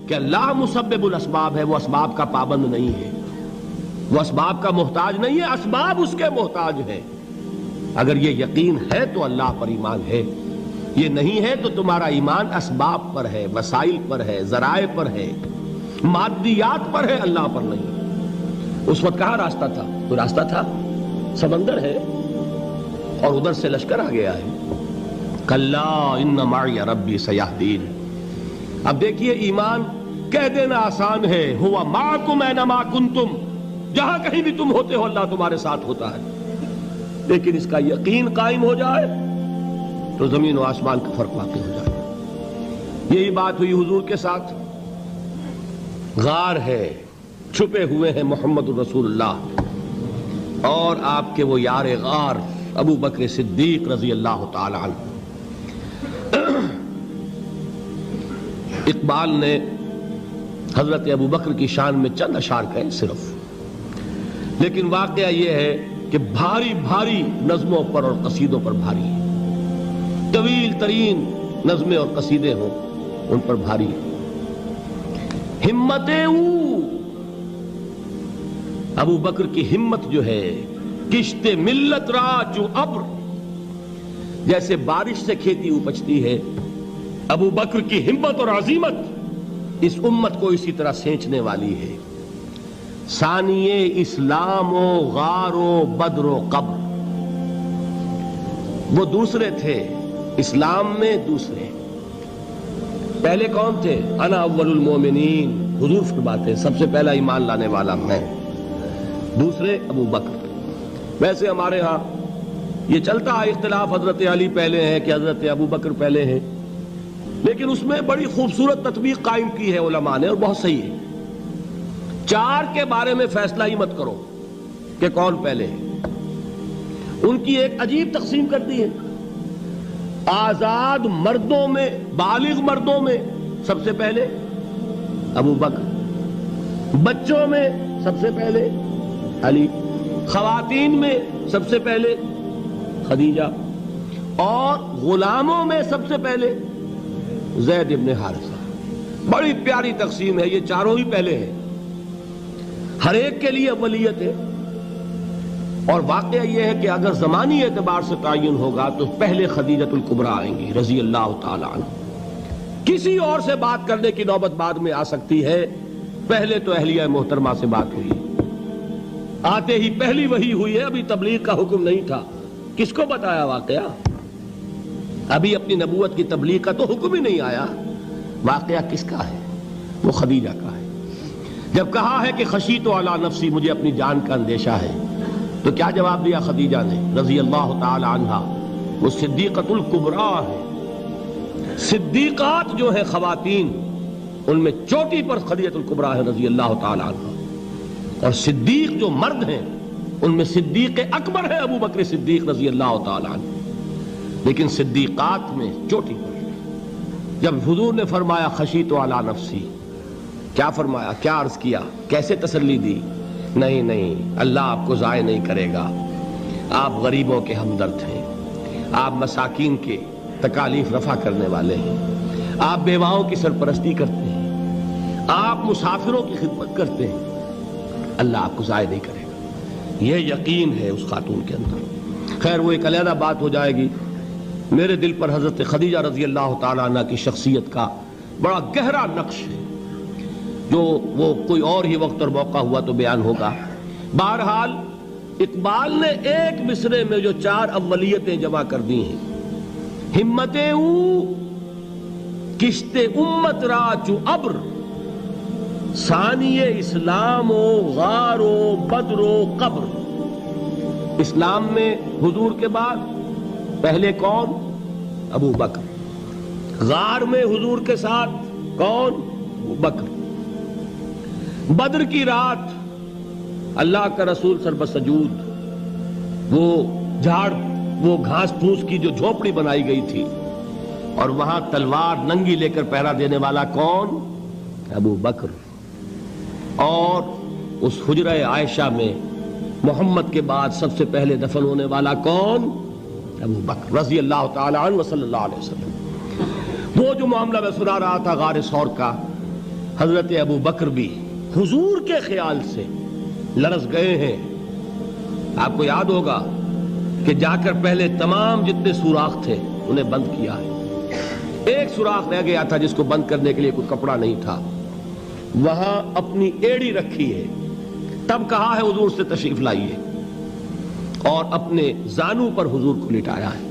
کہ اللہ مسبب الاسباب ہے، وہ اسباب کا پابند نہیں ہے، وہ اسباب کا محتاج نہیں ہے، اسباب اس کے محتاج ہیں۔ اگر یہ یقین ہے تو اللہ پر ایمان ہے، یہ نہیں ہے تو تمہارا ایمان اسباب پر ہے، وسائل پر ہے، ذرائع پر ہے، مادیات پر ہے، اللہ پر نہیں۔ اس وقت کہاں راستہ تھا؟ کوئی راستہ تھا؟ سمندر ہے اور ادھر سے لشکر آ گیا ہے۔ کلا ان معی ربی سیہدین۔ اب دیکھیے ایمان کہہ دینا آسان ہے، ہوا معکم اینما کنتم، جہاں کہیں بھی تم ہوتے ہو اللہ تمہارے ساتھ ہوتا ہے، لیکن اس کا یقین قائم ہو جائے تو زمین و آسمان کا فرق واقع ہو جائے۔ یہی بات ہوئی حضور کے ساتھ۔ غار ہے، چھپے ہوئے ہیں محمد رسول اللہ اور آپ کے وہ یار غار ابو بکر صدیق رضی اللہ تعالی عنہ۔ اقبال نے حضرت ابو بکر کی شان میں چند اشعار کہے صرف، لیکن واقعہ یہ ہے کہ بھاری بھاری نظموں پر اور قصیدوں پر بھاری ہے، طویل ترین نظمیں اور قصیدے ہوں ان پر بھاری ہے۔ ہمتیں ابو بکر کی ہمت جو ہے، کشت ملت را جو ابر، جیسے بارش سے کھیتی اپجتی ہے، ابو بکر کی ہمت اور عزیمت اس امت کو اسی طرح سینچنے والی ہے۔ ثانیے اسلام و غار و بدر و قبر، وہ دوسرے تھے اسلام میں، دوسرے پہلے کون تھے؟ انا اول المومنین، حضور فرماتے ہیں سب سے پہلا ایمان لانے والا میں، دوسرے ابو بکر۔ ویسے ہمارے ہاں یہ چلتا ہے اختلاف، حضرت علی پہلے ہیں کہ حضرت ابو بکر پہلے ہیں، لیکن اس میں بڑی خوبصورت تطبیق قائم کی ہے علماء نے اور بہت صحیح ہے۔ چار کے بارے میں فیصلہ ہی مت کرو کہ کون پہلے ہے، ان کی ایک عجیب تقسیم کر دی ہے۔ آزاد مردوں میں، بالغ مردوں میں سب سے پہلے ابو بکر، بچوں میں سب سے پہلے علی، خواتین میں سب سے پہلے خدیجہ، اور غلاموں میں سب سے پہلے زید ابن حارثہ۔ بڑی پیاری تقسیم ہے، یہ چاروں ہی پہلے ہیں، ہر ایک کے لیے اولیت ہے۔ اور واقعہ یہ ہے کہ اگر زمانی اعتبار سے تعین ہوگا تو پہلے خدیجۃ الکبریٰ آئیں گی رضی اللہ تعالی عنہ۔ کسی اور سے بات کرنے کی نوبت بعد میں آ سکتی ہے، پہلے تو اہلیہ محترمہ سے بات ہوئی، آتے ہی پہلی وحی ہوئی ہے، ابھی تبلیغ کا حکم نہیں تھا۔ کس کو بتایا واقعہ؟ ابھی اپنی نبوت کی تبلیغ کا تو حکم ہی نہیں آیا۔ واقعہ کس کا ہے؟ وہ خدیجہ کا ہے۔ جب کہا ہے کہ خشیت علی نفسی، مجھے اپنی جان کا اندیشہ ہے، تو کیا جواب دیا خدیجہ نے رضی اللہ تعالی عنہا؟ وہ صدیقۃ الکبریٰ ہے۔ صدیقات جو ہیں خواتین، ان میں چوٹی پر خدیجۃ الکبریٰ ہے رضی اللہ تعالی عنہا، اور صدیق جو مرد ہیں ان میں صدیق اکبر ہے ابو بکر صدیق رضی اللہ تعالی عنہ، لیکن صدیقات میں چوٹی پر۔ جب حضور نے فرمایا خشیت علی نفسی، کیا فرمایا؟ کیا عرض کیا؟ کیسے تسلی دی؟ نہیں، اللہ آپ کو ضائع نہیں کرے گا، آپ غریبوں کے ہمدرد ہیں، آپ مساکین کے تکالیف رفع کرنے والے ہیں، آپ بیواؤں کی سرپرستی کرتے ہیں، آپ مسافروں کی خدمت کرتے ہیں، اللہ آپ کو ضائع نہیں کرے گا۔ یہ یقین ہے اس خاتون کے اندر۔ خیر وہ ایک علیحدہ بات ہو جائے گی۔ میرے دل پر حضرت خدیجہ رضی اللہ تعالیٰ عنہ کی شخصیت کا بڑا گہرا نقش ہے، جو وہ کوئی اور ہی وقت اور موقع ہوا تو بیان ہوگا۔ بہرحال اقبال نے ایک مصرے میں جو چار اولیتیں جمع کر دی ہیں، ہمتیں کشت امت را چو ابر، ثانی اسلام و غار و بدر و قبر۔ اسلام میں حضور کے بعد پہلے کون؟ ابو بکر۔ غار میں حضور کے ساتھ کون؟ ابو بکر۔ بدر کی رات اللہ کا رسول سربسجود، وہ جھاڑ، وہ گھاس پھوس کی جو جھوپڑی بنائی گئی تھی، اور وہاں تلوار ننگی لے کر پہرا دینے والا کون؟ ابو بکر۔ اور اس حجرہ عائشہ میں محمد کے بعد سب سے پہلے دفن ہونے والا کون؟ ابو بکر رضی اللہ تعالی عنہ وصلی اللہ علیہ وسلم۔ وہ جو معاملہ میں سنا رہا تھا غار ثور کا، حضرت ابو بکر بھی حضور کے خیال سے لرز گئے ہیں. آپ کو یاد ہوگا کہ جا کر پہلے تمام جتنے سوراخ تھے انہیں بند کیا ہے. ایک سوراخ رہ گیا تھا جس کو بند کرنے کے لیے کوئی کپڑا نہیں تھا. وہاں اپنی ایڑی رکھی ہے. تب کہا ہے حضور سے تشریف لائیے, اور اپنے زانو پر حضور کو لٹایا ہے.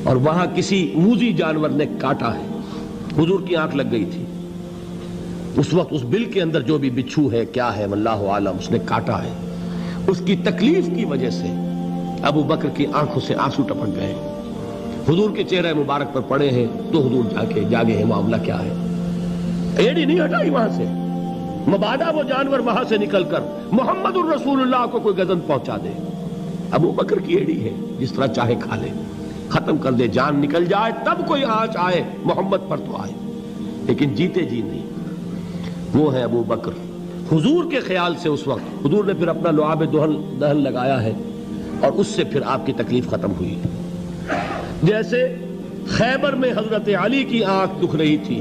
اور وہاں کسی موذی جانور نے کاٹا ہے. حضور کی آنکھ لگ گئی تھی. اس وقت اس بل کے اندر جو بھی بچھو ہے کیا ہے واللہ عالم, اس نے کاٹا ہے. اس کی تکلیف کی وجہ سے ابو بکر کی آنکھوں سے آنسو ٹپک گئے. حضور کے چہرے مبارک پر پڑے ہیں تو حضور جاگے ہیں معاملہ کیا ہے. ایڑی نہیں ہٹائی وہاں سے, مبادا وہ جانور وہاں سے نکل کر محمد الرسول اللہ کو کوئی گزن پہنچا دے. ابو بکر کی ایڑی ہے, جس طرح چاہے کھا لے, ختم کر دے, جان نکل جائے تب کوئی آنچ آئے محمد پر تو آئے, لیکن جیتے جی نہیں. وہ ہے ابو بکر. حضور کے خیال سے اس وقت حضور نے پھر اپنا لعاب دہن لگایا ہے, اور اس سے پھر آپ کی تکلیف ختم ہوئی. جیسے خیبر میں حضرت علی کی آنکھ دکھ رہی تھی,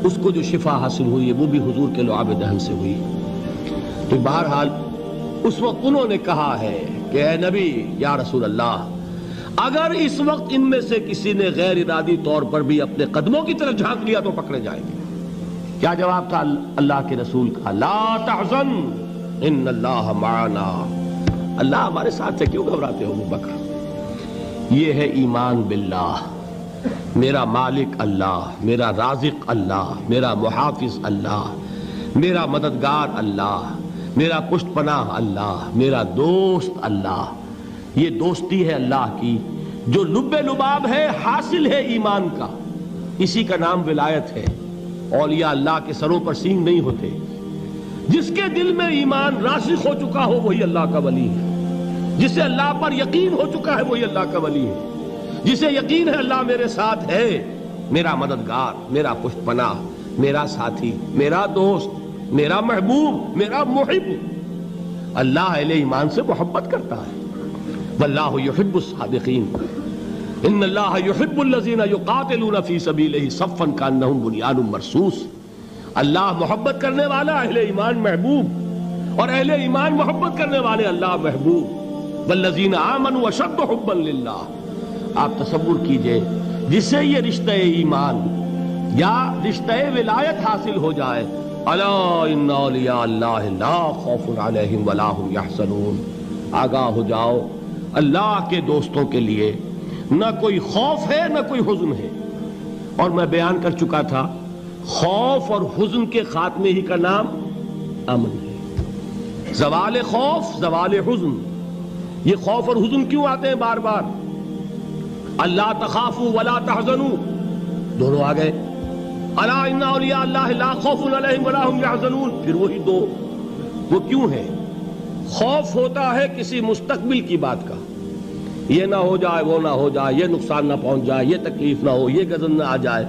اس کو جو شفا حاصل ہوئی ہے وہ بھی حضور کے لعاب دہن سے ہوئی. تو بہرحال اس وقت انہوں نے کہا ہے کہ اے نبی یا رسول اللہ, اگر اس وقت ان میں سے کسی نے غیر ارادی طور پر بھی اپنے قدموں کی طرف جھانک لیا تو پکڑے جائیں گے. کیا جواب تھا اللہ کے رسول کا؟ لا تحزن ان اللہ معنا. اللہ ہمارے ساتھ ہے, کیوں گھبراتے ہو ابو بکر؟ یہ ہے ایمان باللہ. میرا مالک اللہ, میرا رازق اللہ, میرا محافظ اللہ, میرا مددگار اللہ, میرا پشت پناہ اللہ, میرا دوست اللہ. یہ دوستی ہے اللہ کی جو لب لباب ہے, حاصل ہے ایمان کا. اسی کا نام ولایت ہے. اولیاء اللہ کے سروں پر سینگ نہیں ہوتے. جس کے دل میں ایمان راسخ ہو چکا ہو وہی اللہ کا ولی ہے. جسے اللہ پر یقین ہو چکا ہے وہی اللہ کا ولی ہے. جسے یقین ہے اللہ میرے ساتھ ہے, میرا مددگار, میرا پشت پناہ, میرا ساتھی, میرا دوست, میرا محبوب, میرا محب. اللہ اہل ایمان سے محبت کرتا ہے. واللہ یحب الصادقین. ان اللہ یحب الذین یقاتلون فی سبیلہ صفا کانہم بنیان مرصوص. اللہ محبت کرنے والا, اہل ایمان محبوب, اور اہل ایمان محبت کرنے والے اللہ محبوب. والذین آمنوا اشد حبا للہ. آپ تصور کیجئے جسے یہ رشتہ ایمان یا رشتہ ولایت حاصل ہو جائے, الا ان اولیاء اللہ لا خوف علیہم ولا هم یحزنون. آگاہ ہو جاؤ, اللہ کے دوستوں کے لیے نہ کوئی خوف ہے نہ کوئی حزن ہے. اور میں بیان کر چکا تھا, خوف اور حزن کے خاتمے ہی کا نام امن ہے. زوال خوف, زوال حزن. یہ خوف اور حزن کیوں آتے ہیں بار بار؟ اللہ تخافوا ولا تحزنوا, دونوں آ گئے. الا ان اولیاء اللہ لا خوف علیہم ولا هم یحزنون, پھر وہی دو. وہ کیوں ہے؟ خوف ہوتا ہے کسی مستقبل کی بات کا, یہ نہ ہو جائے, وہ نہ ہو جائے, یہ نقصان نہ پہنچ جائے, یہ تکلیف نہ ہو, یہ غضب نہ آ جائے.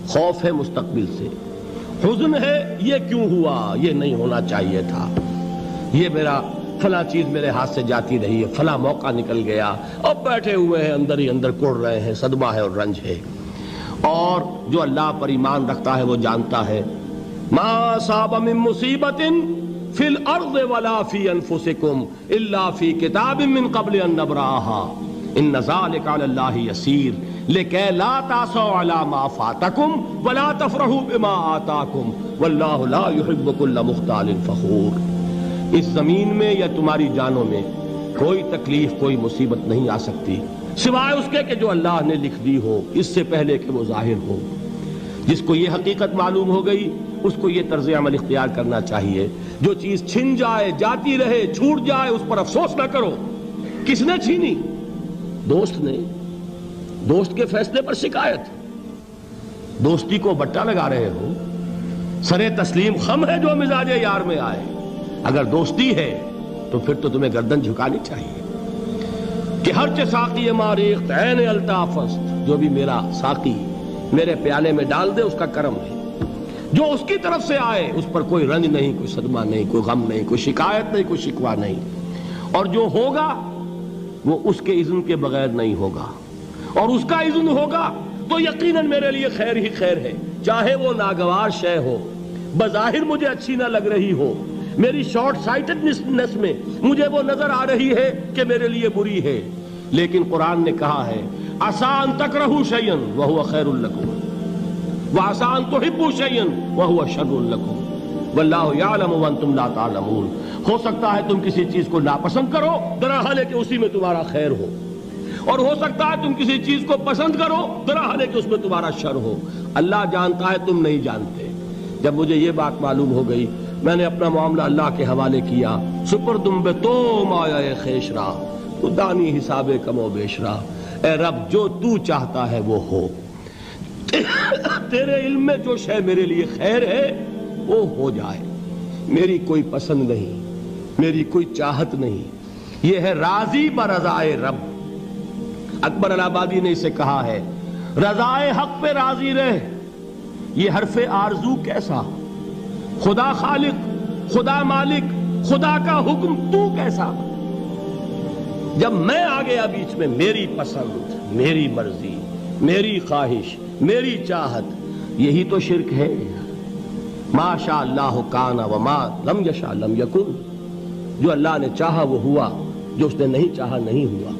خوف ہے مستقبل سے. حزن ہے یہ کیوں ہوا, یہ نہیں ہونا چاہیے تھا, یہ میرا فلاں چیز میرے ہاتھ سے جاتی رہی ہے, فلاں موقع نکل گیا, اب بیٹھے ہوئے ہیں اندر ہی اندر کڑ رہے ہیں, صدمہ ہے اور رنج ہے. اور جو اللہ پر ایمان رکھتا ہے وہ جانتا ہے ما اصاب من مصیبت فی الارض ولا فی انفسکم الا فی کتاب من قبل ان نبرأها ان ذلک علی اللہ یسیر لکی لا تعصوا علی ما فاتکم ولا تفرحوا بما آتاکم واللہ لا یحب کل مختال فخور. اس زمین میں یا تمہاری جانوں میں کوئی تکلیف, کوئی مصیبت نہیں آ سکتی سوائے اس کے کہ جو اللہ نے لکھ دی ہو, اس سے پہلے کہ وہ ظاہر ہو. جس کو یہ حقیقت معلوم ہو گئی اس کو یہ طرز عمل اختیار کرنا چاہیے. جو چیز چھن جائے, جاتی رہے, چھوٹ جائے, اس پر افسوس نہ کرو. کس نے چھینی؟ دوست نے. دوست کے فیصلے پر شکایت. دوستی کو بٹا لگا رہے ہو, سرے تسلیم خم ہے جو مزاج یار میں آئے. اگر دوستی ہے تو پھر تو تمہیں گردن جھکانی چاہیے کہ ہر چہ ساقی ماریخت عین الطافست, جو بھی میرا ساقی میرے پیالے میں ڈال دے اس کا کرم ہے. جو اس کی طرف سے آئے اس پر کوئی رنج نہیں, کوئی صدمہ نہیں, کوئی غم نہیں, کوئی شکایت نہیں, کوئی شکوہ نہیں. اور جو ہوگا وہ اس کے اذن کے بغیر نہیں ہوگا, اور اس کا اذن ہوگا تو یقیناً میرے لیے خیر ہی خیر ہے, چاہے وہ ناگوار شے ہو, بظاہر مجھے اچھی نہ لگ رہی ہو، میری شارٹ سائٹڈنس میں مجھے وہ نظر آ رہی ہے کہ میرے لیے بری ہے، لیکن قرآن نے کہا ہے عسیٰ ان تکرہوا شیئا وہو خیر لکم وعسیٰ ان تحبوا شیئا وہو شر لکم واللہ یعلم وانتم لا تعلمون۔ ہو سکتا ہے تم کسی چیز کو ناپسند کرو درحال ہے کہ اسی میں تمہارا خیر ہو، اور ہو سکتا ہے تم کسی چیز کو پسند کرو درحال ہے کہ اس میں تمہارا شر ہو۔ اللہ جانتا ہے، تم نہیں جانتے۔ جب مجھے یہ بات معلوم ہو گئی، میں نے اپنا معاملہ اللہ کے حوالے کیا۔ سپردم بے تو مایا خیش را تو دانی حساب کم و بیش را، اے رب جو تو چاہتا ہے وہ ہو، تیرے علم میں جو شے میرے لیے خیر ہے وہ ہو جائے، میری کوئی پسند نہیں، میری کوئی چاہت نہیں، یہ ہے راضی برضائے رب۔ اکبر الہ آبادی نے اسے کہا ہے رضائے حق پہ راضی رہ، یہ حرف آرزو کیسا، خدا خالق، خدا مالک، خدا کا حکم تو کیسا۔ جب میں آ گیا بیچ میں، میری پسند، میری مرضی، میری خواہش، میری چاہت، یہی تو شرک ہے۔ ما شاء اللہ کان وما لم یشاء لم یکن، جو اللہ نے چاہا وہ ہوا، جو اس نے نہیں چاہا نہیں ہوا،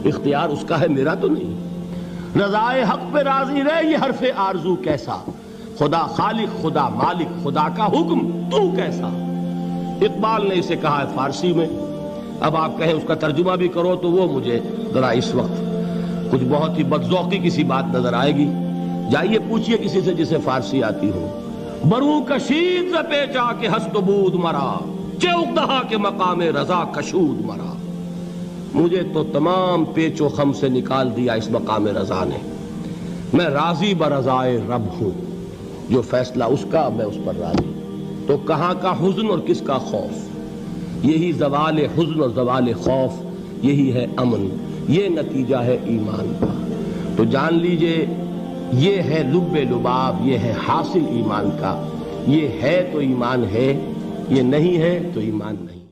اختیار اس کا ہے، میرا تو نہیں۔ رضائے حق پہ راضی رہ، یہ حرف آرزو کیسا، خدا خالق، خدا مالک، خدا کا حکم تو کیسا۔ اقبال نے اسے کہا ہے فارسی میں، اب آپ کہیں اس کا ترجمہ بھی کرو تو وہ مجھے ذرا اس وقت کچھ بہت ہی بدذوقی کسی بات نظر آئے گی۔ جائیے پوچھئے کسی سے جسے فارسی آتی ہو، بروں کشید ز پیچا کے ہست و بود مرا، چے اقدہا کے مقام رضا کشود مرا۔ مجھے تو تمام پیچ و خم سے نکال دیا اس مقام رضا نے، میں راضی برضائے رب ہوں، جو فیصلہ اس کا میں اس پر راضی۔ تو کہاں کا حزن اور کس کا خوف، یہی زوال حزن اور زوال خوف، یہی ہے امن، یہ نتیجہ ہے ایمان کا۔ تو جان لیجئے یہ ہے لب لباب، یہ ہے حاصل ایمان کا، یہ ہے تو ایمان ہے، یہ نہیں ہے تو ایمان نہیں۔